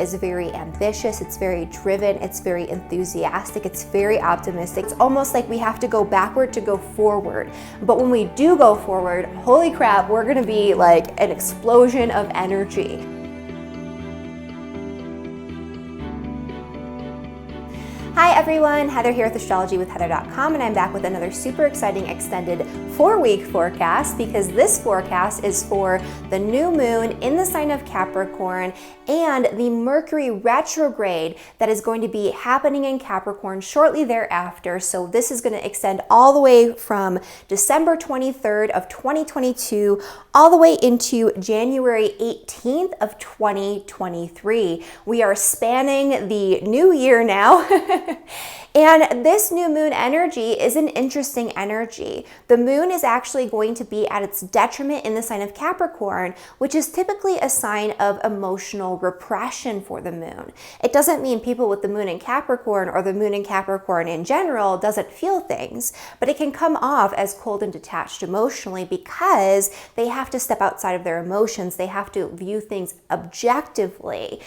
is very ambitious, it's very driven, it's very enthusiastic, it's very optimistic. It's almost like we have to go backward to go forward. But when we do go forward, holy crap, we're gonna be like an explosion of energy. Hi everyone, Heather here with astrologywithheather.com, and I'm back with another super exciting extended 4-week forecast, because this forecast is for the new moon in the sign of Capricorn and the Mercury retrograde that is going to be happening in Capricorn shortly thereafter. So this is going to extend all the way from December 23rd of 2022 all the way into January 18th of 2023. We are spanning the new year now. And this new moon energy is an interesting energy. The moon is actually going to be at its detriment in the sign of Capricorn, which is typically a sign of emotional repression for the moon. It doesn't mean people with the moon in Capricorn or the moon in Capricorn in general doesn't feel things, but it can come off as cold and detached emotionally because they have to step outside of their emotions. They have to view things objectively.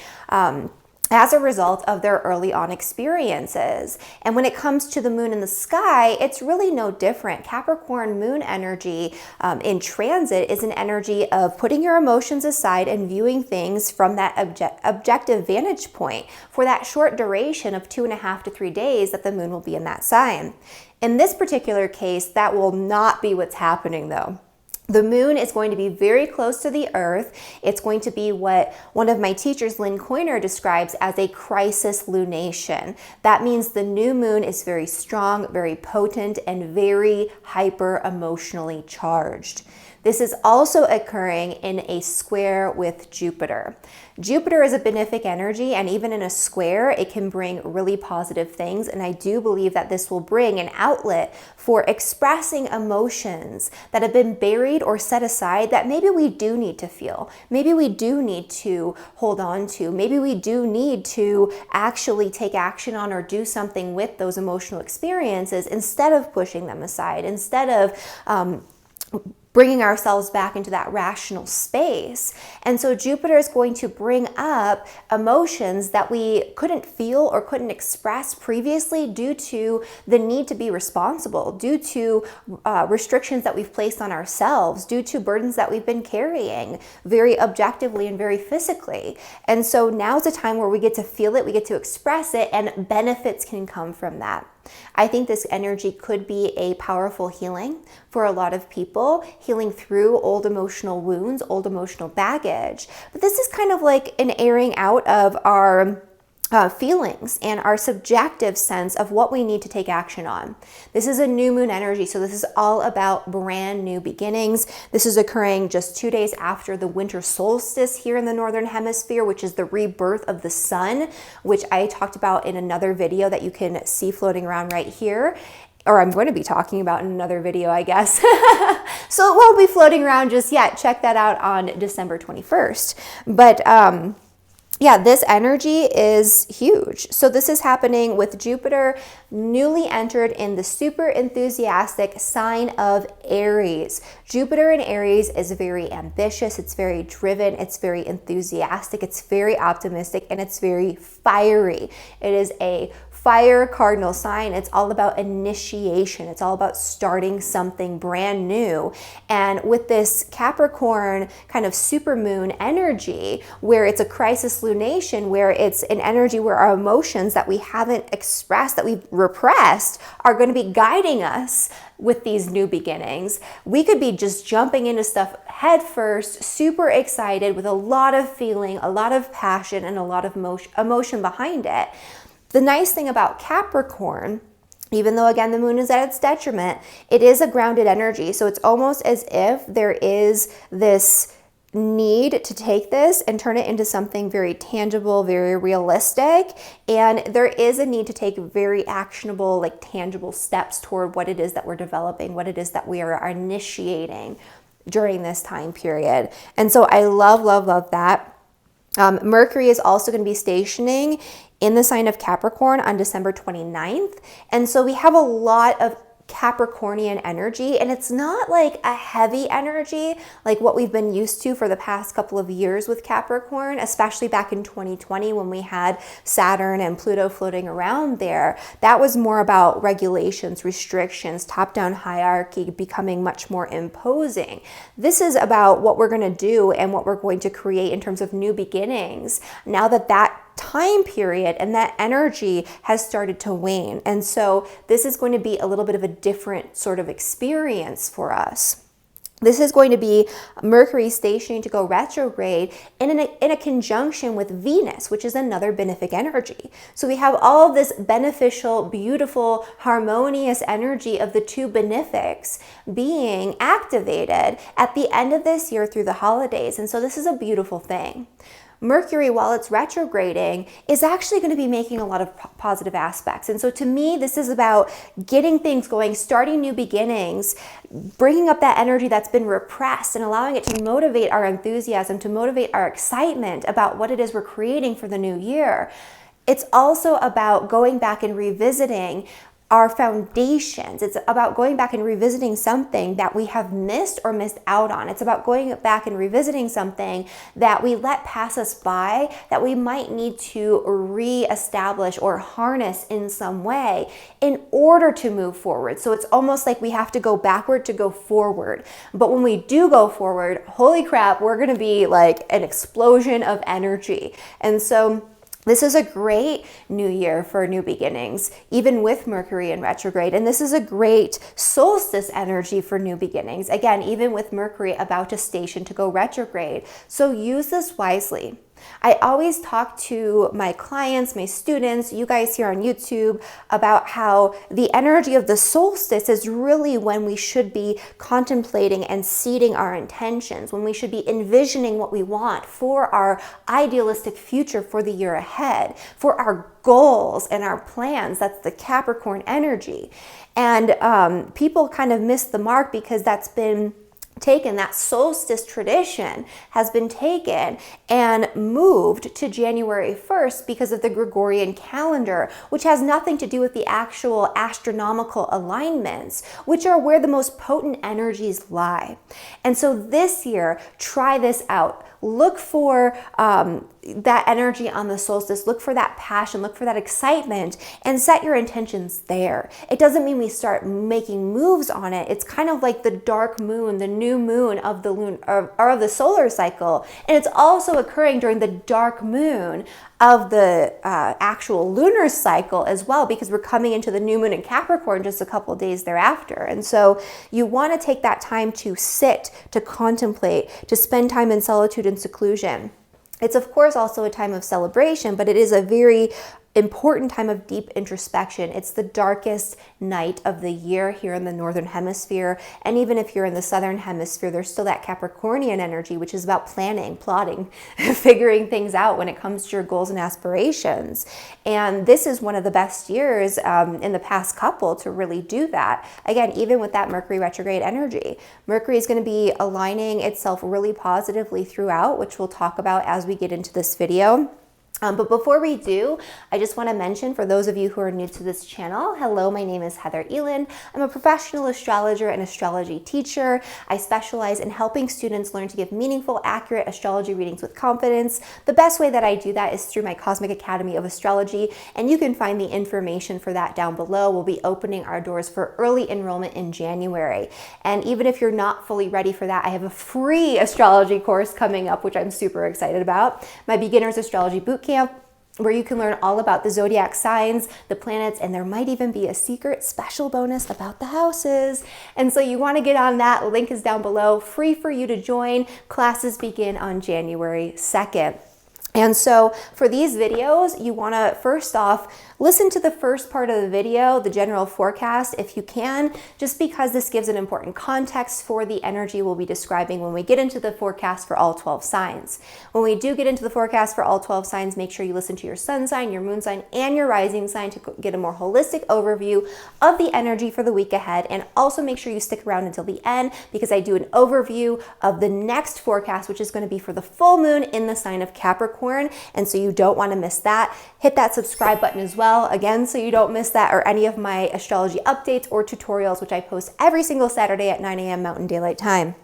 As a result of their early on experiences. And when it comes to the moon in the sky, it's really no different. Capricorn moon energy in transit is an energy of putting your emotions aside and viewing things from that objective vantage point for that short duration of 2.5 to 3 days that the moon will be in that sign. In this particular case, that will not be what's happening though. The moon is going to be very close to the earth. It's going to be what one of my teachers, Lynn Coiner, describes as a crisis lunation. That means the new moon is very strong, very potent, and very hyper emotionally charged. This is also occurring in a square with Jupiter. Jupiter is a benefic energy, and even in a square, it can bring really positive things. And I do believe that this will bring an outlet for expressing emotions that have been buried or set aside that maybe we do need to feel. Maybe we do need to hold on to. Maybe we do need to actually take action on or do something with those emotional experiences instead of pushing them aside, instead of bringing ourselves back into that rational space. And so Jupiter is going to bring up emotions that we couldn't feel or couldn't express previously due to the need to be responsible, due to restrictions that we've placed on ourselves, due to burdens that we've been carrying very objectively and very physically. And so now's a time where we get to feel it, we get to express it, and benefits can come from that. I think this energy could be a powerful healing for a lot of people, healing through old emotional wounds, old emotional baggage. But this is kind of like an airing out of our feelings and our subjective sense of what we need to take action on. This is a new moon energy, so this is all about brand new beginnings. This is occurring just 2 days after the winter solstice here in the Northern Hemisphere, which is the rebirth of the sun, which I talked about in another video that you can see floating around right here. Or I'm going to be talking about in another video, I guess. So it won't be floating around just yet. Check that out on December 21st. But yeah, this energy is huge. So this is happening with Jupiter newly entered in the super enthusiastic sign of Aries. Jupiter in Aries is very ambitious, it's very driven, it's very enthusiastic, it's very optimistic, and it's very fiery. It is a fire cardinal sign. It's all about initiation. It's all about starting something brand new. And with this Capricorn kind of supermoon energy, where it's a crisis lunation, where it's an energy where our emotions that we haven't expressed, that we've repressed, are going to be guiding us with these new beginnings. We could be just jumping into stuff head first, super excited, with a lot of feeling, a lot of passion, and a lot of emotion behind it. The nice thing about Capricorn, even though again the moon is at its detriment, it is a grounded energy. So it's almost as if there is this need to take this and turn it into something very tangible, very realistic. And there is a need to take very actionable, like tangible steps toward what it is that we're developing, what it is that we are initiating during this time period. And so I love that. Mercury is also going to be stationing in the sign of Capricorn on December 29th. And so we have a lot of Capricornian energy, and it's not like a heavy energy like what we've been used to for the past couple of years with Capricorn, especially back in 2020 when we had Saturn and Pluto floating around there. That was more about regulations, restrictions, top-down hierarchy becoming much more imposing. This is about what we're going to do and what we're going to create in terms of new beginnings now that that time period and that energy has started to wane. And so this is going to be a little bit of a different sort of experience for us. This is going to be Mercury stationing to go retrograde in a conjunction with Venus, which is another benefic energy. So we have all of this beneficial, beautiful, harmonious energy of the two benefics being activated at the end of this year through the holidays. And so this is a beautiful thing. Mercury, while it's retrograding, is actually going to be making a lot of positive aspects. And so to me, this is about getting things going, starting new beginnings, bringing up that energy that's been repressed and allowing it to motivate our enthusiasm, to motivate our excitement about what it is we're creating for the new year. It's also about going back and revisiting our foundations. It's about going back and revisiting something that we have missed or missed out on. It's about going back and revisiting something that we let pass us by, that we might need to reestablish or harness in some way in order to move forward. So it's almost like we have to go backward to go forward. But when we do go forward, holy crap, we're going to be like an explosion of energy. And so this is a great new year for new beginnings, even with Mercury in retrograde. And this is a great solstice energy for new beginnings. Again, even with Mercury about to station to go retrograde. So use this wisely. I always talk to my clients, my students, you guys here on YouTube, about how the energy of the solstice is really when we should be contemplating and seeding our intentions, when we should be envisioning what we want for our idealistic future for the year ahead, for our goals and our plans. That's the Capricorn energy. And people kind of miss the mark because that's been taken, that solstice tradition has been taken and moved to January 1st because of the Gregorian calendar, which has nothing to do with the actual astronomical alignments, which are where the most potent energies lie. And so this year, try this out. Look for that energy on the solstice. Look for that passion. Look for that excitement and set your intentions there. It doesn't mean we start making moves on it. It's kind of like the dark moon, the new moon of the of the solar cycle. And it's also occurring during the dark moon of the actual lunar cycle as well, because we're coming into the new moon in Capricorn just a couple days thereafter. And so you want to take that time to sit, to contemplate, to spend time in solitude and seclusion. It's of course also a time of celebration, but it is a very important time of deep introspection. It's the darkest night of the year here in the Northern Hemisphere. And even if you're in the Southern Hemisphere, there's still that Capricornian energy, which is about planning, plotting, figuring things out when it comes to your goals and aspirations. And this is one of the best years in the past couple to really do that. Again, even with that Mercury retrograde energy, Mercury is going to be aligning itself really positively throughout, which we'll talk about as we get into this video. But before we do, I just want to mention for those of you who are new to this channel, hello, my name is Heather Eland. I'm a professional astrologer and astrology teacher. I specialize in helping students learn to give meaningful, accurate astrology readings with confidence. The best way that I do that is through my Cosmic Academy of Astrology, and you can find the information for that down below. We'll be opening our doors for early enrollment in January. And even if you're not fully ready for that, I have a free astrology course coming up, which I'm super excited about. My Beginner's Astrology Bootcamp, where you can learn all about the zodiac signs, the planets, and there might even be a secret special bonus about the houses. And so you want to get on that. Link is down below, free for you to join. Classes begin on January 2nd. And so for these videos, you want to first off listen to the first part of the video, the general forecast, if you can, just because this gives an important context for the energy we'll be describing when we get into the forecast for all 12 signs. When we do get into the forecast for all 12 signs, make sure you listen to your sun sign, your moon sign, and your rising sign to get a more holistic overview of the energy for the week ahead. And also make sure you stick around until the end because I do an overview of the next forecast, which is going to be for the full moon in the sign of Capricorn Capricorn, and so you don't want to miss that. Hit that subscribe button as well, again, so you don't miss that or any of my astrology updates or tutorials, which I post every single Saturday at 9 a.m. Mountain Daylight Time.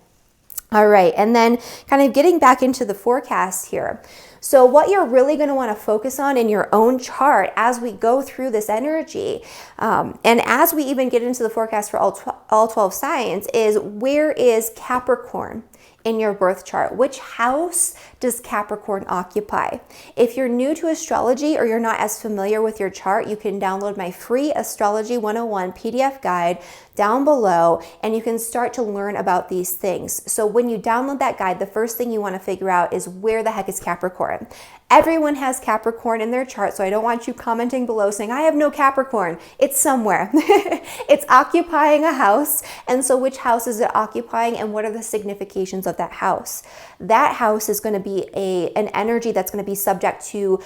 All right, and then kind of getting back into the forecast here. So what you're really going to want to focus on in your own chart as we go through this energy, and as we even get into the forecast for all 12 signs, is where is Capricorn in your birth chart? Which house does Capricorn occupy? If you're new to astrology or you're not as familiar with your chart, you can download my free Astrology 101 PDF guide down below, and you can start to learn about these things. So when you download that guide, the first thing you want to figure out is where the heck is Capricorn? Everyone has Capricorn in their chart, so I don't want you commenting below saying, I have no Capricorn. It's somewhere. It's occupying a house, and so which house is it occupying, and what are the significations of that house? That house is going to be an energy that's going to be subject to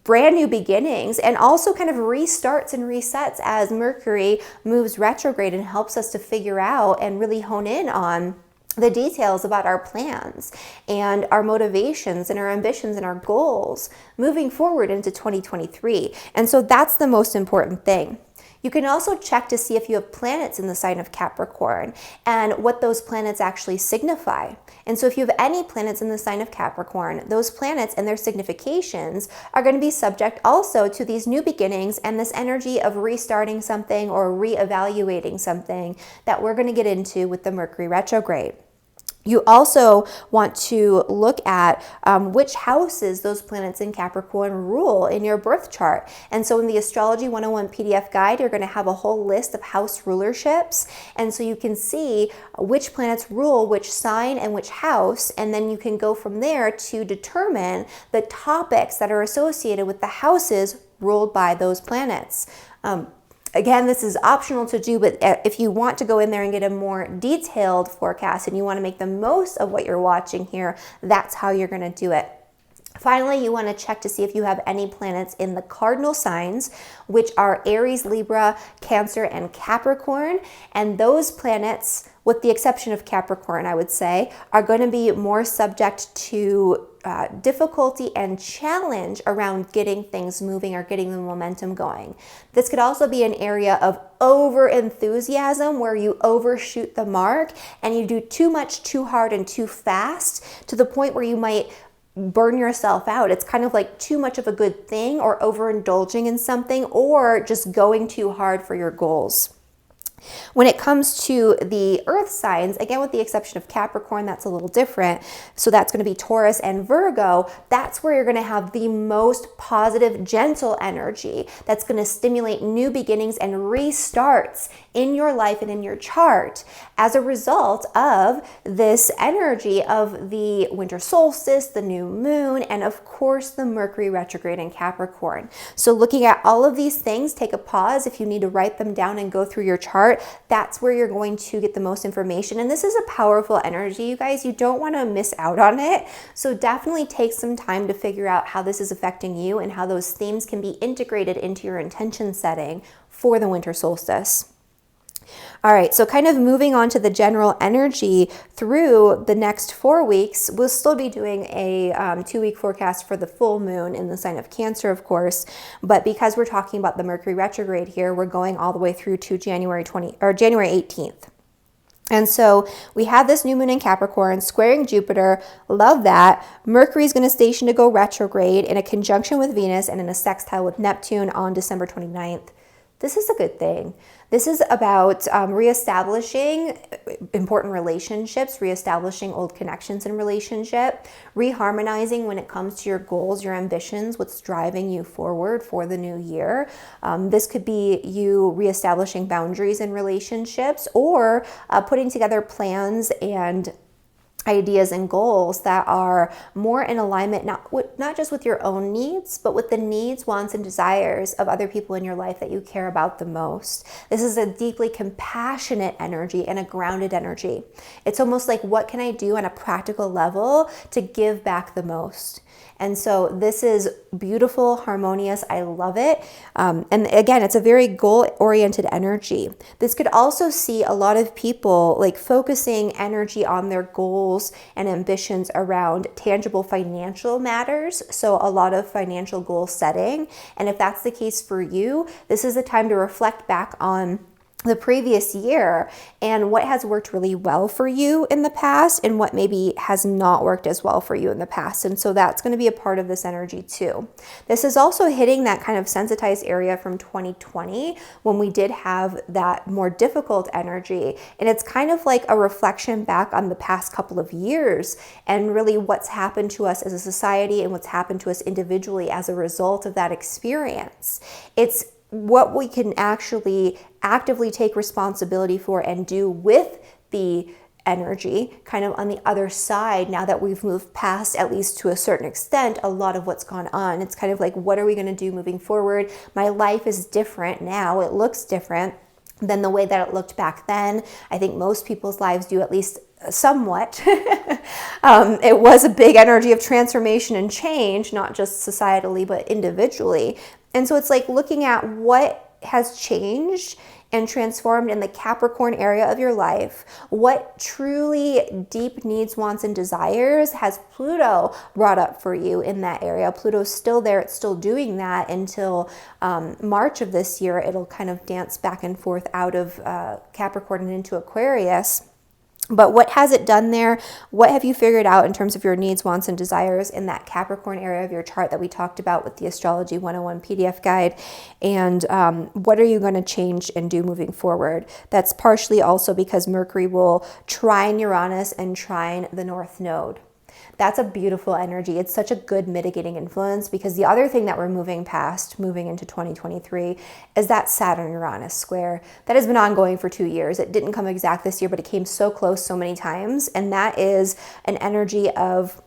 brand new beginnings and also kind of restarts and resets as Mercury moves retrograde and helps us to figure out and really hone in on the details about our plans and our motivations and our ambitions and our goals moving forward into 2023. And so that's the most important thing. You can also check to see if you have planets in the sign of Capricorn and what those planets actually signify. And so if you have any planets in the sign of Capricorn, those planets and their significations are going to be subject also to these new beginnings and this energy of restarting something or reevaluating something that we're going to get into with the Mercury retrograde. You also want to look at which houses those planets in Capricorn rule in your birth chart. And so in the Astrology 101 PDF guide, you're going to have a whole list of house rulerships. And so you can see which planets rule which sign and which house. And then you can go from there to determine the topics that are associated with the houses ruled by those planets. Again, this is optional to do, but if you want to go in there and get a more detailed forecast and you want to make the most of what you're watching here, that's how you're going to do it. Finally, you want to check to see if you have any planets in the cardinal signs, which are Aries, Libra, Cancer, and Capricorn. And those planets, with the exception of Capricorn, I would say, are going to be more subject to difficulty and challenge around getting things moving or getting the momentum going. This could also be an area of over enthusiasm where you overshoot the mark and you do too much, too hard, and too fast to the point where you might burn yourself out. It's kind of like too much of a good thing or overindulging in something or just going too hard for your goals. When it comes to the earth signs, again, with the exception of Capricorn, that's a little different. So that's going to be Taurus and Virgo. That's where you're going to have the most positive, gentle energy that's going to stimulate new beginnings and restarts in your life and in your chart as a result of this energy of the winter solstice, the new moon, and of course the Mercury retrograde in Capricorn. So looking at all of these things, take a pause if you need to write them down and go through your chart. That's where you're going to get the most information. And this is a powerful energy, you guys. You don't want to miss out on it. So definitely take some time to figure out how this is affecting you and how those themes can be integrated into your intention setting for the winter solstice. All right, so kind of moving on to the general energy through the next 4 weeks, we'll still be doing a 2-week forecast for the full moon in the sign of Cancer, of course. But because we're talking about the Mercury retrograde here, we're going all the way through to January 18th. And so we have this new moon in Capricorn squaring Jupiter. Love that. Mercury is going to station to go retrograde in a conjunction with Venus and in a sextile with Neptune on December 29th. This is a good thing. This is about reestablishing important relationships, reestablishing old connections in relationship, reharmonizing when it comes to your goals, your ambitions, what's driving you forward for the new year. This could be you reestablishing boundaries in relationships or putting together plans and ideas and goals that are more in alignment, not just with your own needs, but with the needs, wants, and desires of other people in your life that you care about the most. This is a deeply compassionate energy and a grounded energy. It's almost like, what can I do on a practical level to give back the most? And so this is beautiful, harmonious. I love it. And again, it's a very goal-oriented energy. This could also see a lot of people like focusing energy on their goals and ambitions around tangible financial matters. So a lot of financial goal setting. And if that's the case for you, this is a time to reflect back on the previous year and what has worked really well for you in the past and what maybe has not worked as well for you in the past. And so that's going to be a part of this energy too. This is also hitting that kind of sensitized area from 2020 when we did have that more difficult energy. And it's kind of like a reflection back on the past couple of years and really what's happened to us as a society and what's happened to us individually as a result of that experience. It's what we can actually actively take responsibility for and do with the energy kind of on the other side now that we've moved past, at least to a certain extent, a lot of what's gone on. It's kind of like, what are we going to do moving forward? My life is different now. It looks different than the way that it looked back then. I think most people's lives do, at least somewhat. It was a big energy of transformation and change, not just societally, but individually. And so it's like looking at what has changed and transformed in the Capricorn area of your life. What truly deep needs, wants, and desires has Pluto brought up for you in that area? Pluto's still there. It's still doing that until March of this year. It'll kind of dance back and forth out of Capricorn and into Aquarius. But what has it done there? What have you figured out in terms of your needs, wants, and desires in that Capricorn area of your chart that we talked about with the Astrology 101 PDF guide? And what are you going to change and do moving forward? That's partially also because Mercury will trine Uranus and trine the North Node. That's a beautiful energy. It's such a good mitigating influence because the other thing that we're moving past, moving into 2023, is that Saturn-Uranus square that has been ongoing for 2 years. It didn't come exact this year, but it came so close so many times. And that is an energy of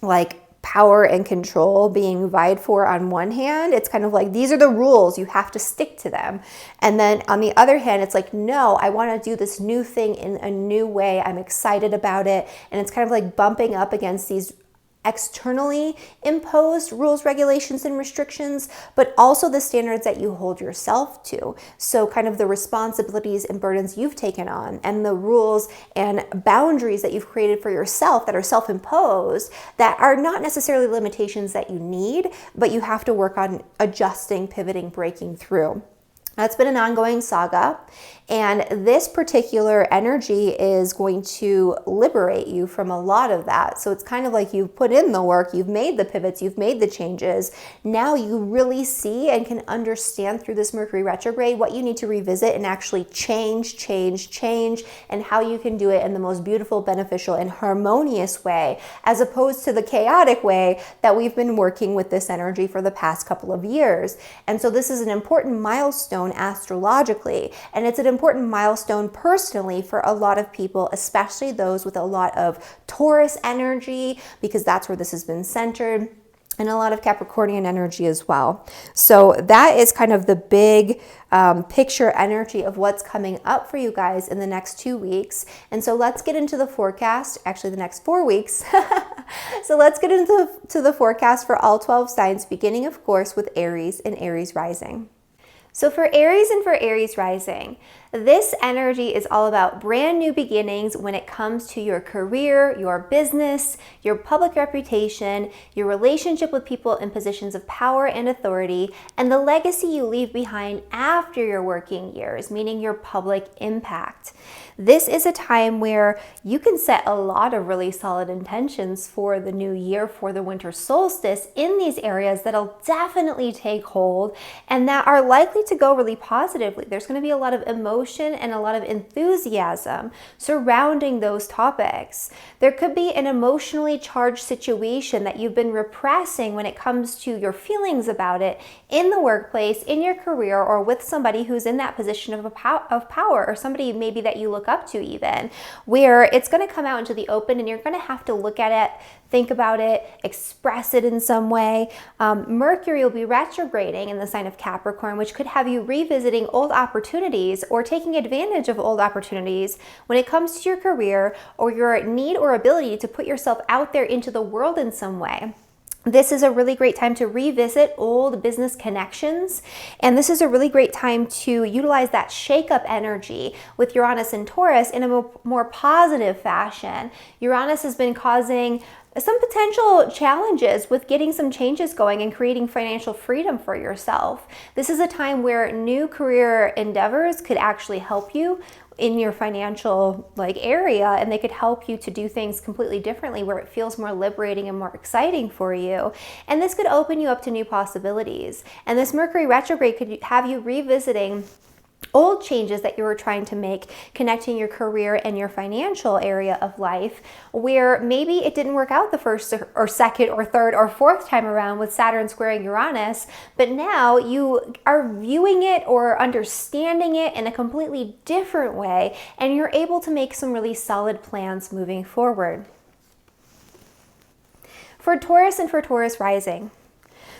like power and control being vied for on one hand. It's kind of like, these are the rules, you have to stick to them. And then on the other hand, it's like, no, I want to do this new thing in a new way. I'm excited about it. And it's kind of like bumping up against these externally imposed rules, regulations, and restrictions, but also the standards that you hold yourself to. So kind of the responsibilities and burdens you've taken on and the rules and boundaries that you've created for yourself that are self-imposed, that are not necessarily limitations that you need, but you have to work on adjusting, pivoting, breaking through. That's been an ongoing saga, and this particular energy is going to liberate you from a lot of that. So it's kind of like you've put in the work, you've made the pivots, you've made the changes. Now you really see and can understand through this Mercury retrograde what you need to revisit and actually change, and how you can do it in the most beautiful, beneficial, and harmonious way, as opposed to the chaotic way that we've been working with this energy for the past couple of years. And so this is an important milestone astrologically, and it's an important milestone personally for a lot of people, especially those with a lot of Taurus energy, because that's where this has been centered, and a lot of Capricornian energy as well. So that is kind of the big picture energy of what's coming up for you guys in the next 2 weeks. And so let's get into the forecast, actually the next 4 weeks. So let's get into the forecast for all 12 signs, beginning of course with Aries and Aries rising. So for Aries and for Aries rising, this energy is all about brand new beginnings when it comes to your career, your business, your public reputation, your relationship with people in positions of power and authority, and the legacy you leave behind after your working years, meaning your public impact. This is a time where you can set a lot of really solid intentions for the new year, for the winter solstice in these areas that'll definitely take hold and that are likely to go really positively. There's going to be a lot of emotion and a lot of enthusiasm surrounding those topics. There could be an emotionally charged situation that you've been repressing when it comes to your feelings about it in the workplace, in your career, or with somebody who's in that position of power, or somebody maybe that you look up to even, where it's going to come out into the open and you're going to have to look at it, think about it, express it in some way. Mercury will be retrograding in the sign of Capricorn, which could have you revisiting old opportunities or taking advantage of old opportunities when it comes to your career or your need or ability to put yourself out there into the world in some way. This is a really great time to revisit old business connections. And this is a really great time to utilize that shake-up energy with Uranus and Taurus in a more positive fashion. Uranus has been causing some potential challenges with getting some changes going and creating financial freedom for yourself. This is a time where new career endeavors could actually help you in your financial area, and they could help you to do things completely differently where it feels more liberating and more exciting for you. And this could open you up to new possibilities. And this Mercury retrograde could have you revisiting old changes that you were trying to make, connecting your career and your financial area of life, where maybe it didn't work out the first or second or third or fourth time around with Saturn squaring Uranus, but now you are viewing it or understanding it in a completely different way, and you're able to make some really solid plans moving forward. For Taurus and for Taurus rising.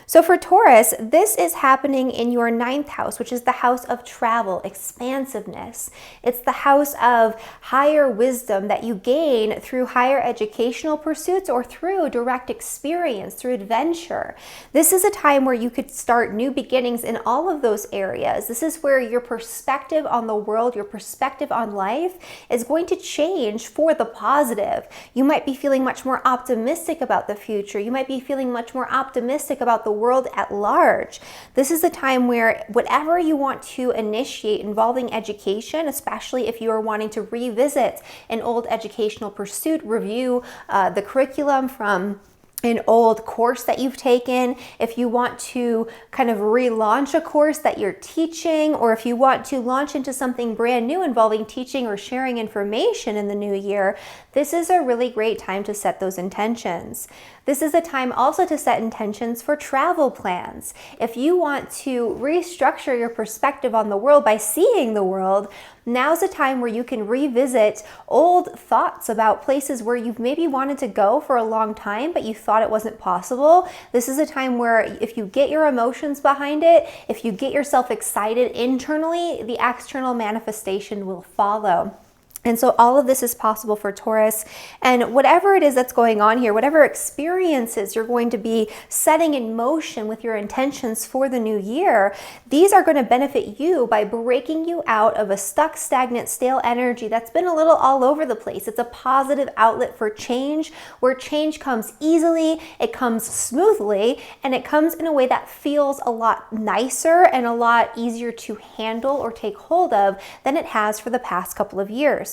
So for Taurus, this is happening in your 9th house, which is the house of travel, expansiveness. It's the house of higher wisdom that you gain through higher educational pursuits or through direct experience, through adventure. This is a time where you could start new beginnings in all of those areas. This is where your perspective on the world, your perspective on life is going to change for the positive. You might be feeling much more optimistic about the future. You might be feeling much more optimistic about the world at large. This is a time where whatever you want to initiate involving education, especially if you are wanting to revisit an old educational pursuit, review the curriculum from an old course that you've taken, if you want to kind of relaunch a course that you're teaching, or if you want to launch into something brand new involving teaching or sharing information in the new year, this is a really great time to set those intentions. This is a time also to set intentions for travel plans. If you want to restructure your perspective on the world by seeing the world, now's a time where you can revisit old thoughts about places where you've maybe wanted to go for a long time, but you thought it wasn't possible. This is a time where if you get your emotions behind it, if you get yourself excited internally, the external manifestation will follow. And so all of this is possible for Taurus, and whatever it is that's going on here, whatever experiences you're going to be setting in motion with your intentions for the new year, these are going to benefit you by breaking you out of a stuck, stagnant, stale energy that's been a little all over the place. It's a positive outlet for change, where change comes easily, it comes smoothly, and it comes in a way that feels a lot nicer and a lot easier to handle or take hold of than it has for the past couple of years.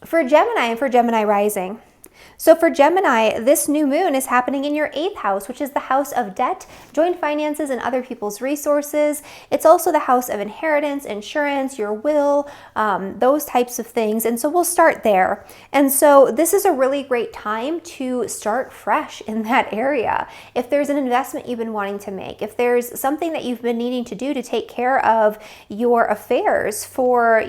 For Gemini and for Gemini rising. So for Gemini, this new moon is happening in your 8th house, which is the house of debt, joint finances, and other people's resources. It's also the house of inheritance, insurance, your will, those types of things. And so we'll start there. And so this is a really great time to start fresh in that area. If there's an investment you've been wanting to make, if there's something that you've been needing to do to take care of your affairs for,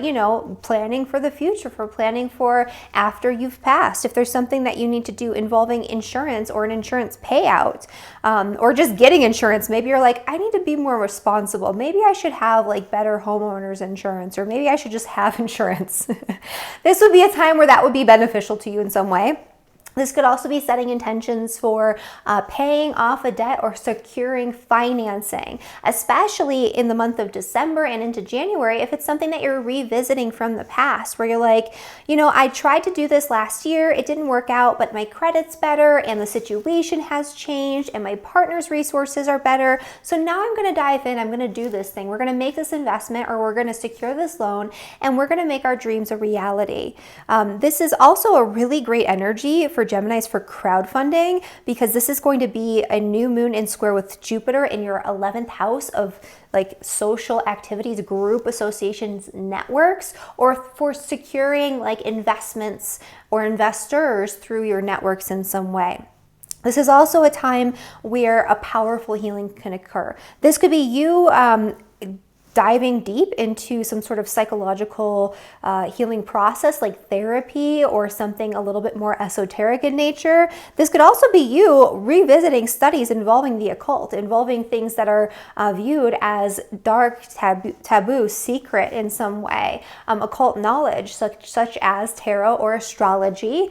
planning for the future, for planning for after you've passed, if there's something that you need to do involving insurance or an insurance payout, or just getting insurance. Maybe you're like, I need to be more responsible. Maybe I should have better homeowners insurance, or maybe I should just have insurance. This would be a time where that would be beneficial to you in some way. This could also be setting intentions for paying off a debt or securing financing, especially in the month of December and into January, if it's something that you're revisiting from the past, where you're like, I tried to do this last year, it didn't work out, but my credit's better and the situation has changed and my partner's resources are better. So now I'm going to dive in, I'm going to do this thing. We're going to make this investment, or we're going to secure this loan, and we're going to make our dreams a reality. This is also a really great energy for Geminis for crowdfunding, because this is going to be a new moon in square with Jupiter in your 11th house of social activities, group associations, networks, or for securing investments or investors through your networks in some way. This is also a time where a powerful healing can occur. This could be you diving deep into some sort of psychological healing process like therapy or something a little bit more esoteric in nature. This could also be you revisiting studies involving the occult, involving things that are viewed as dark, taboo, secret in some way, occult knowledge such as tarot or astrology.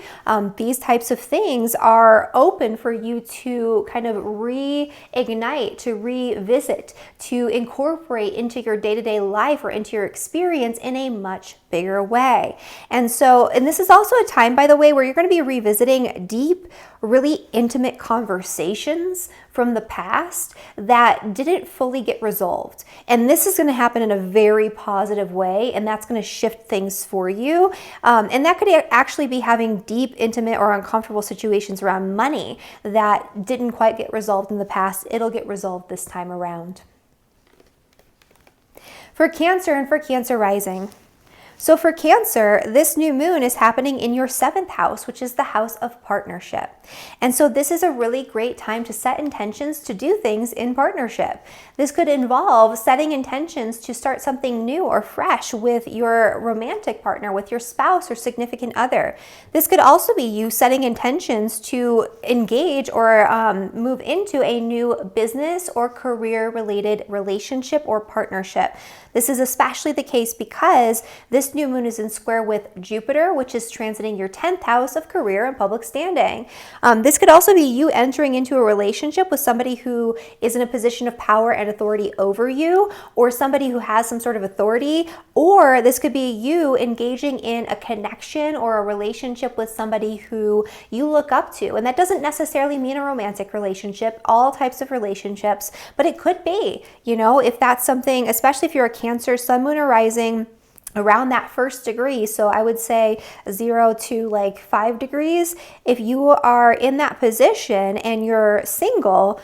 These types of things are open for you to kind of reignite, to revisit, to incorporate into your day-to-day life or into your experience in a much bigger way. And this is also a time, by the way, where you're going to be revisiting deep, really intimate conversations from the past that didn't fully get resolved. And this is going to happen in a very positive way, and that's going to shift things for you. And that could actually be having deep, intimate, or uncomfortable situations around money that didn't quite get resolved in the past. It'll get resolved this time around. For Cancer and for Cancer rising. So for Cancer, this new moon is happening in your 7th house, which is the house of partnership. And so this is a really great time to set intentions to do things in partnership. This could involve setting intentions to start something new or fresh with your romantic partner, with your spouse or significant other. This could also be you setting intentions to engage or move into a new business or career-related relationship or partnership. This is especially the case because this new moon is in square with Jupiter, which is transiting your 10th house of career and public standing. This could also be you entering into a relationship with somebody who is in a position of power and authority over you, or somebody who has some sort of authority, or this could be you engaging in a connection or a relationship with somebody who you look up to. And that doesn't necessarily mean a romantic relationship, all types of relationships, but it could be, if that's something, especially if you're a Cancer, sun, moon, or rising, around that 1st degree. So I would say 0 to 5 degrees. If you are in that position and you're single,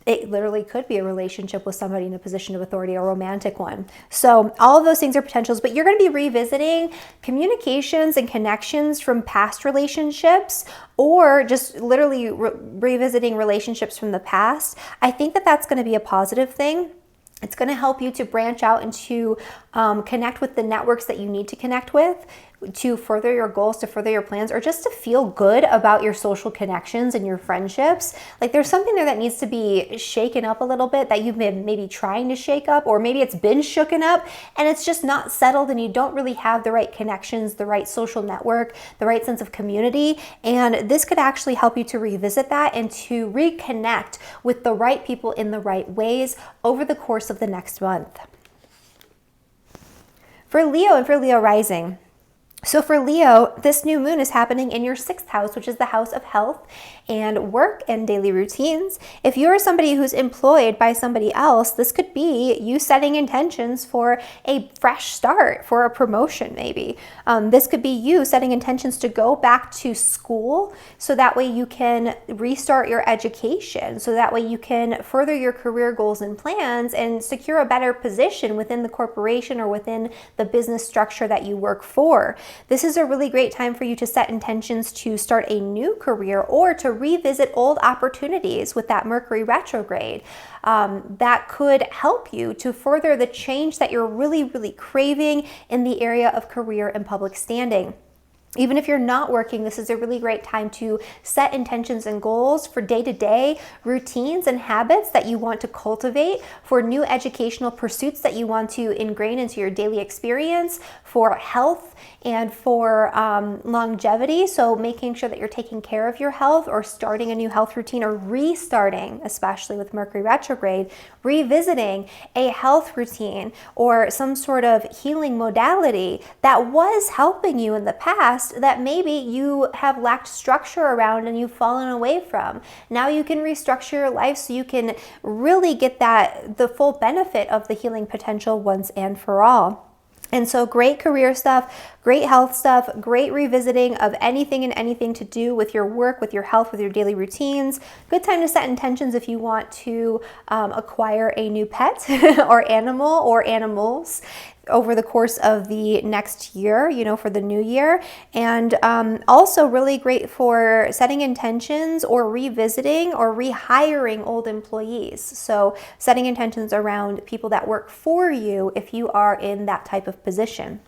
it literally could be a relationship with somebody in a position of authority, a romantic one. So all of those things are potentials, but you're going to be revisiting communications and connections from past relationships, or just literally revisiting relationships from the past. I think that that's going to be a positive thing. It's going to help you to branch out and to connect with the networks that you need to connect with, to further your goals, to further your plans, or just to feel good about your social connections and your friendships. There's something there that needs to be shaken up a little bit, that you've been maybe trying to shake up, or maybe it's been shooken up and it's just not settled and you don't really have the right connections, the right social network, the right sense of community. And this could actually help you to revisit that and to reconnect with the right people in the right ways over the course of the next month. For Leo and for Leo rising. So for Leo, this new moon is happening in your 6th house, which is the house of health and work and daily routines. If you're somebody who's employed by somebody else, this could be you setting intentions for a fresh start, for a promotion maybe. This could be you setting intentions to go back to school so that way you can restart your education, so that way you can further your career goals and plans and secure a better position within the corporation or within the business structure that you work for. This is a really great time for you to set intentions to start a new career or to revisit old opportunities with that Mercury retrograde. That could help you to further the change that you're really, really craving in the area of career and public standing. Even if you're not working, this is a really great time to set intentions and goals for day-to-day routines and habits that you want to cultivate, for new educational pursuits that you want to ingrain into your daily experience, for health and for longevity. So making sure that you're taking care of your health or starting a new health routine or restarting, especially with Mercury retrograde, revisiting a health routine or some sort of healing modality that was helping you in the past that maybe you have lacked structure around and you've fallen away from. Now you can restructure your life so you can really get the full benefit of the healing potential once and for all. And so great career stuff, Great health stuff, great revisiting of anything and anything to do with your work, with your health, with your daily routines. Good time to set intentions if you want to acquire a new pet or animal or animals over the course of the next year, for the new year. And also really great for setting intentions or revisiting or rehiring old employees. So setting intentions around people that work for you if you are in that type of position.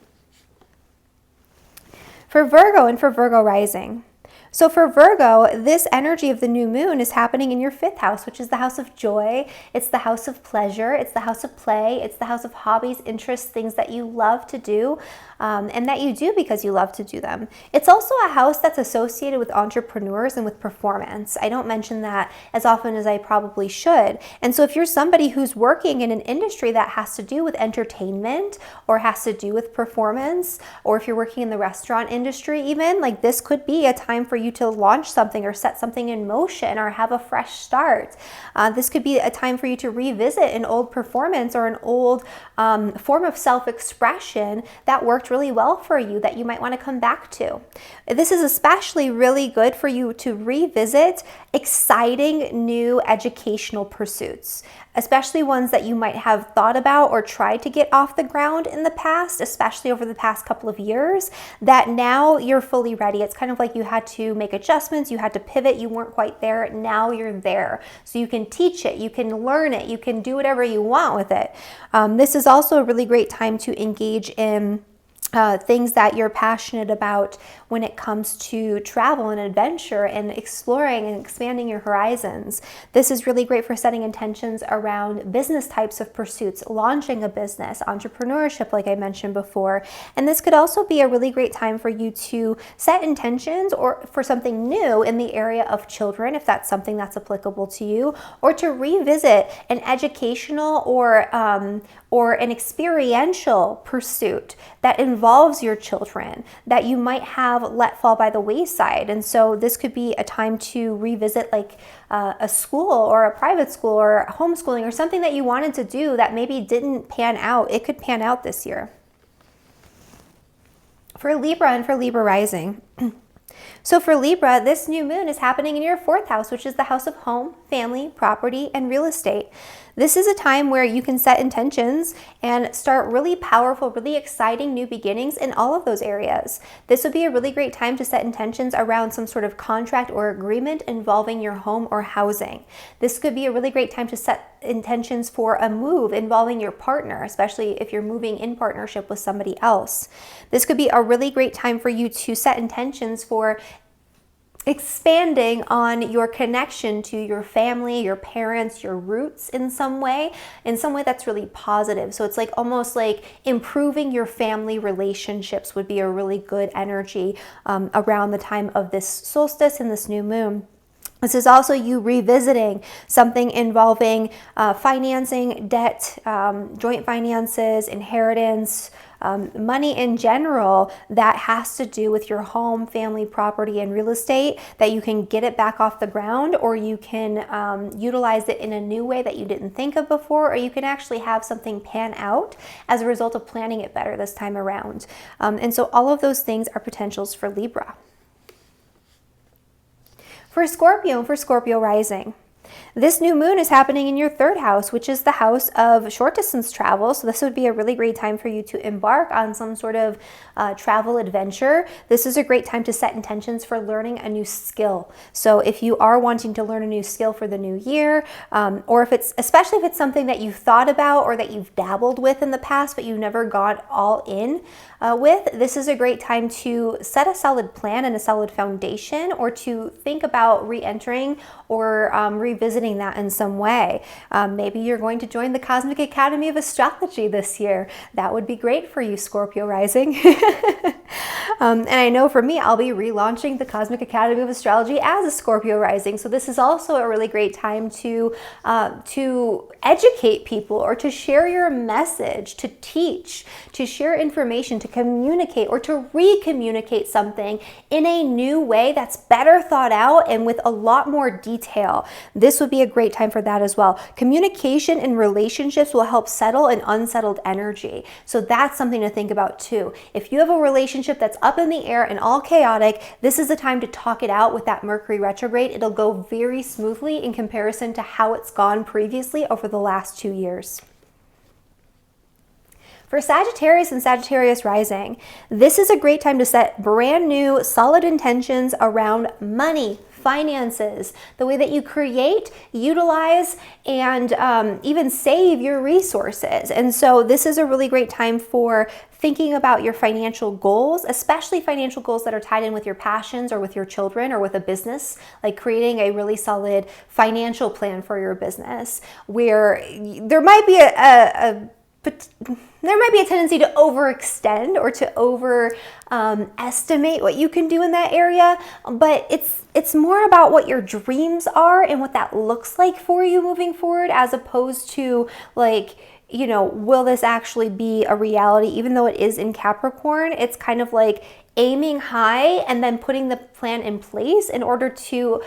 For Virgo and for Virgo rising. So for Virgo, this energy of the new moon is happening in your 5th house, which is the house of joy. It's the house of pleasure. It's the house of play. It's the house of hobbies, interests, things that you love to do, and that you do because you love to do them. It's also a house that's associated with entrepreneurs and with performance. I don't mention that as often as I probably should. And so if you're somebody who's working in an industry that has to do with entertainment or has to do with performance, or if you're working in the restaurant industry even, like this could be a time for you to launch something or set something in motion or have a fresh start. This could be a time for you to revisit an old performance or an old form of self-expression that worked really well for you that you might want to come back to. This is especially really good for you to revisit exciting new educational pursuits, especially ones that you might have thought about or tried to get off the ground in the past, especially over the past couple of years, that now you're fully ready. It's kind of like you had to make adjustments, you had to pivot, you weren't quite there, now you're there. So you can teach it, you can learn it, you can do whatever you want with it. This is also a really great time to engage in things that you're passionate about when it comes to travel and adventure and exploring and expanding your horizons. This is really great for setting intentions around business types of pursuits, launching a business, entrepreneurship, like I mentioned before. And this could also be a really great time for you to set intentions or for something new in the area of children, if that's something that's applicable to you, or to revisit an educational or an experiential pursuit that involves your children that you might have let fall by the wayside. And so this could be a time to revisit like a school or a private school or homeschooling or something that you wanted to do that maybe didn't pan out. It could pan out this year. For Libra and for Libra rising. So for Libra, this new moon is happening in your 4th house, which is the house of home, family, property, and real estate. This is a time where you can set intentions and start really powerful, really exciting new beginnings in all of those areas. This would be a really great time to set intentions around some sort of contract or agreement involving your home or housing. This could be a really great time to set intentions for a move involving your partner, especially if you're moving in partnership with somebody else. This could be a really great time for you to set intentions for expanding on your connection to your family, your parents, your roots in some way that's really positive. So it's like almost like improving your family relationships would be a really good energy around the time of this solstice and this new moon. This is also you revisiting something involving financing, debt, joint finances, inheritance, money in general that has to do with your home, family, property, and real estate, that you can get it back off the ground, or you can utilize it in a new way that you didn't think of before, or you can actually have something pan out as a result of planning it better this time around. And so all of those things are potentials for Libra. For Scorpio and for Scorpio rising. This new moon is happening in your 3rd house, which is the house of short distance travel. So this would be a really great time for you to embark on some sort of travel adventure. This is a great time to set intentions for learning a new skill. So if you are wanting to learn a new skill for the new year, or especially if it's something that you've thought about or that you've dabbled with in the past, but you never got all in with, this is a great time to set a solid plan and a solid foundation, or to think about re-entering or revisiting that in some way. Maybe you're going to join the Cosmic Academy of Astrology this year. That would be great for you, Scorpio rising. And I know for me, I'll be relaunching the Cosmic Academy of Astrology as a Scorpio rising. So this is also a really great time to educate people, or to share your message, to teach, to share information, to communicate, or to re-communicate something in a new way that's better thought out and with a lot more detail. This would be a great time for that as well. Communication in relationships will help settle an unsettled energy. So that's something to think about too. If you have a relationship that's up in the air and all chaotic, this is the time to talk it out with that Mercury retrograde. It'll go very smoothly in comparison to how it's gone previously over the last 2 years. For Sagittarius and Sagittarius rising, this is a great time to set brand new solid intentions around money, finances, the way that you create, utilize, and even save your resources. And so this is a really great time for thinking about your financial goals, especially financial goals that are tied in with your passions or with your children or with a business, like creating a really solid financial plan for your business, where there might be there might be a tendency to overextend or to overestimate what you can do in that area, but it's more about what your dreams are and what that looks like for you moving forward, as opposed to like, you know, will this actually be a reality? Even though it is in Capricorn, it's kind of like aiming high and then putting the plan in place in order to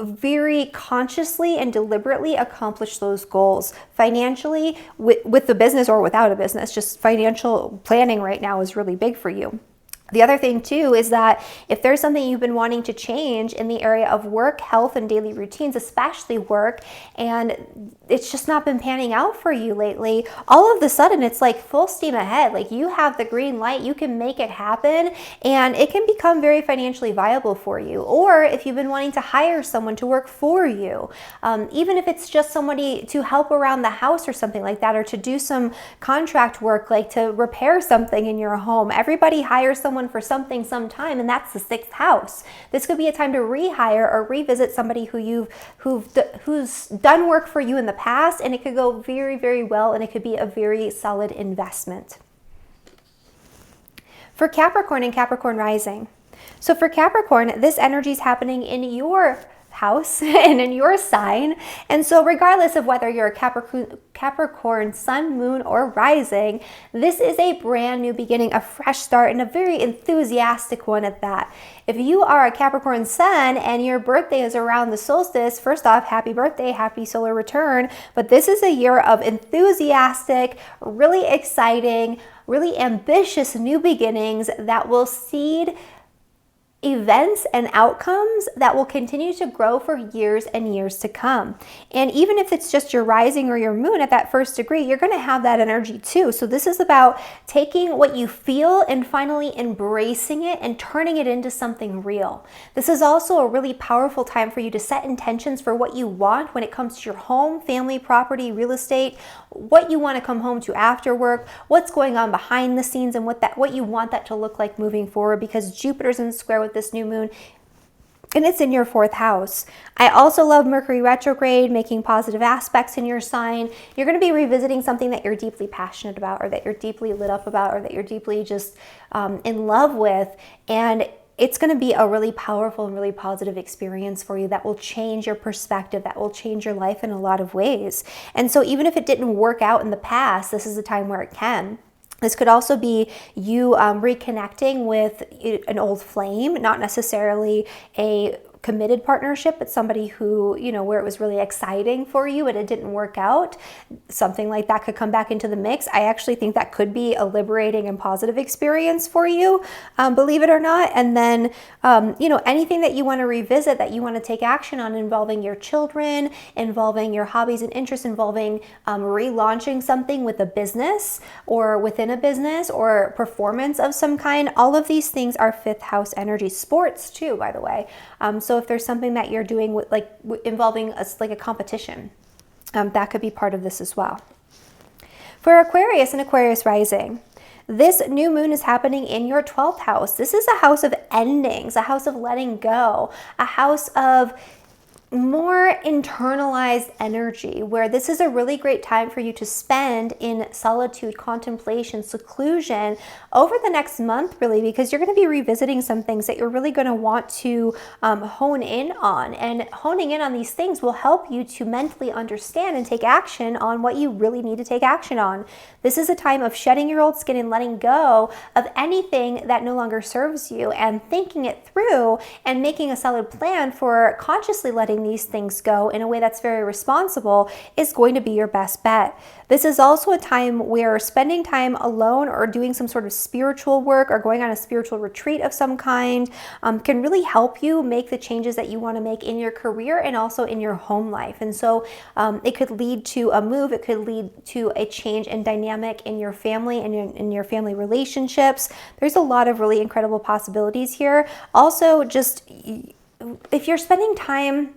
very consciously and deliberately accomplish those goals financially, with the business or without a business. Just financial planning right now is really big for you. The other thing too is that if there's something you've been wanting to change in the area of work, health, and daily routines, especially work, and it's just not been panning out for you lately, all of a sudden it's like full steam ahead. Like you have the green light, you can make it happen, and it can become very financially viable for you. Or if you've been wanting to hire someone to work for you, even if it's just somebody to help around the house or something like that, or to do some contract work, like to repair something in your home. Everybody hires someone for something sometime, and that's the 6th house. This could be a time to rehire or revisit somebody who's done work for you in the past, and it could go very, very well, and it could be a very solid investment. For Capricorn and Capricorn rising. So for Capricorn, this energy is happening in your house and in your sign. And so regardless of whether you're a Capricorn sun, moon, or rising, this is a brand new beginning, a fresh start, and a very enthusiastic one at that. If you are a Capricorn sun and your birthday is around the solstice, first off, happy birthday, happy solar return. But this is a year of enthusiastic, really exciting, really ambitious new beginnings that will seed events and outcomes that will continue to grow for years and years to come. And even if it's just your rising or your moon at that 1st degree, you're going to have that energy too. So this is about taking what you feel and finally embracing it and turning it into something real. This is also a really powerful time for you to set intentions for what you want when it comes to your home, family, property, real estate, what you want to come home to after work, what's going on behind the scenes, and what you want that to look like moving forward, because Jupiter's in square with this new moon, and it's in your 4th house. I also love Mercury retrograde, making positive aspects in your sign. You're going to be revisiting something that you're deeply passionate about, or that you're deeply lit up about, or that you're deeply just in love with, and it's going to be a really powerful and really positive experience for you that will change your perspective, that will change your life in a lot of ways. And so even if it didn't work out in the past, this is a time where it can. This could also be you reconnecting with an old flame, not necessarily a committed partnership, but somebody who, you know, where it was really exciting for you and it didn't work out. Something like that could come back into the mix. I actually think that could be a liberating and positive experience for you, believe it or not. And then, you know, anything that you want to revisit, that you want to take action on involving your children, involving your hobbies and interests, involving relaunching something with a business or within a business or performance of some kind. All of these things are 5th house energy. Sports too, by the way. So if there's something that you're doing with, involving like a competition, that could be part of this as well. For Aquarius and Aquarius rising, this new moon is happening in your 12th house. This is a house of endings, a house of letting go, a house of more internalized energy, where this is a really great time for you to spend in solitude, contemplation, seclusion over the next month, really, because you're going to be revisiting some things that you're really going to want to hone in on. And honing in on these things will help you to mentally understand and take action on what you really need to take action on. This is a time of shedding your old skin and letting go of anything that no longer serves you, and thinking it through and making a solid plan for consciously letting these things go in a way that's very responsible is going to be your best bet. This is also a time where spending time alone or doing some sort of spiritual work or going on a spiritual retreat of some kind can really help you make the changes that you want to make in your career and also in your home life. And so it could lead to a move, it could lead to a change in dynamic in your family and in your family relationships. There's a lot of really incredible possibilities here. Also, just if you're spending time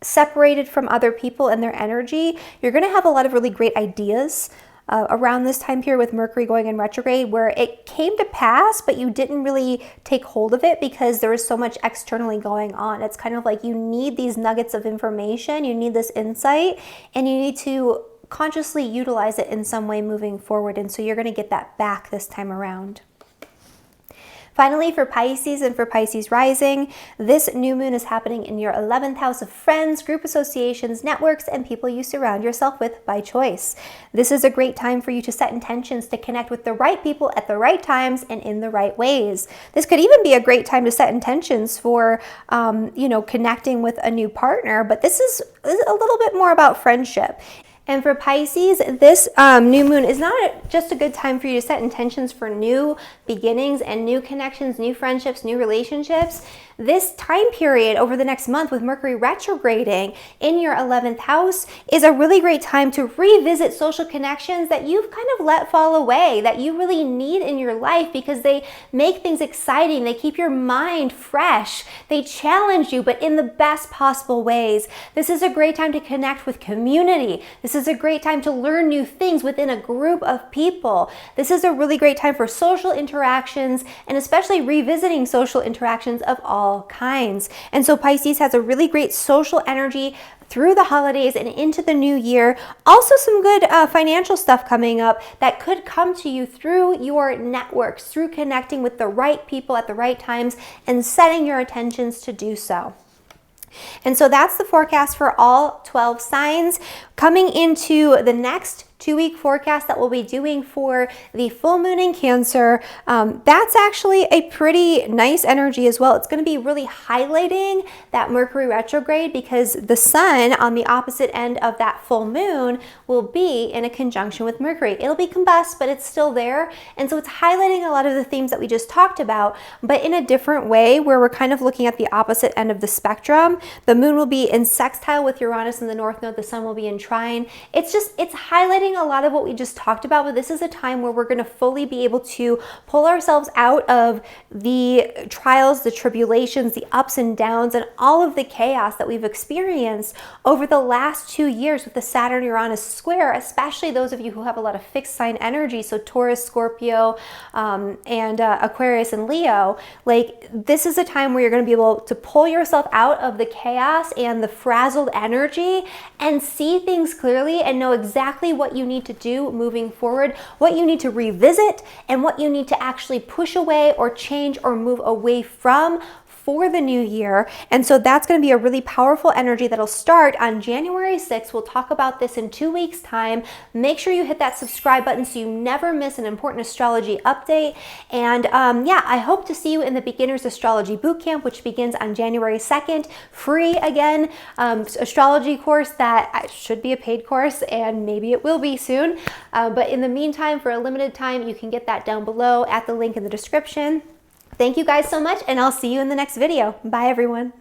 separated from other people and their energy, you're going to have a lot of really great ideas around this time period with Mercury going in retrograde, where it came to pass, but you didn't really take hold of it because there was so much externally going on. It's kind of like you need these nuggets of information, you need this insight, and you need to consciously utilize it in some way moving forward. And so you're going to get that back this time around. Finally, for Pisces and for Pisces rising, this new moon is happening in your 11th house of friends, group associations, networks, and people you surround yourself with by choice. This is a great time for you to set intentions to connect with the right people at the right times and in the right ways. This could even be a great time to set intentions for, connecting with a new partner, but this is a little bit more about friendship. And for Pisces, this new moon is not just a good time for you to set intentions for new beginnings and new connections, new friendships, new relationships. This time period over the next month with Mercury retrograding in your 11th house is a really great time to revisit social connections that you've kind of let fall away, that you really need in your life because they make things exciting. They keep your mind fresh. They challenge you, but in the best possible ways. This is a great time to connect with community. This is a great time to learn new things within a group of people. This is a really great time for social interactions, and especially revisiting social interactions of all kinds. And so Pisces has a really great social energy through the holidays and into the new year. Also some good financial stuff coming up that could come to you through your networks, through connecting with the right people at the right times and setting your intentions to do so. And so that's the forecast for all 12 signs. Coming into the next 2-week forecast that we'll be doing for the full moon in Cancer, that's actually a pretty nice energy as well. It's going to be really highlighting that Mercury retrograde because the sun on the opposite end of that full moon will be in a conjunction with Mercury. It'll be combust, but it's still there. And so it's highlighting a lot of the themes that we just talked about, but in a different way where we're kind of looking at the opposite end of the spectrum. The moon will be in sextile with Uranus in the north node. The sun will be in trine. It's highlighting a lot of what we just talked about, but this is a time where we're going to fully be able to pull ourselves out of the trials, the tribulations, the ups and downs, and all of the chaos that we've experienced over the last 2 years with the Saturn-Uranus square, especially those of you who have a lot of fixed sign energy, so Taurus, Scorpio, and Aquarius and Leo. Like, this is a time where you're going to be able to pull yourself out of the chaos and the frazzled energy and see things clearly and know exactly what you need to do moving forward, what you need to revisit, and what you need to actually push away or change or move away from for the new year. And so that's going to be a really powerful energy that'll start on January 6th. We'll talk about this in 2 weeks' time. Make sure you hit that subscribe button so you never miss an important astrology update. And I hope to see you in the Beginner's Astrology Bootcamp, which begins on January 2nd. Free again, astrology course that should be a paid course, and maybe it will be soon. But in the meantime, for a limited time, you can get that down below at the link in the description. Thank you guys so much, and I'll see you in the next video. Bye, everyone.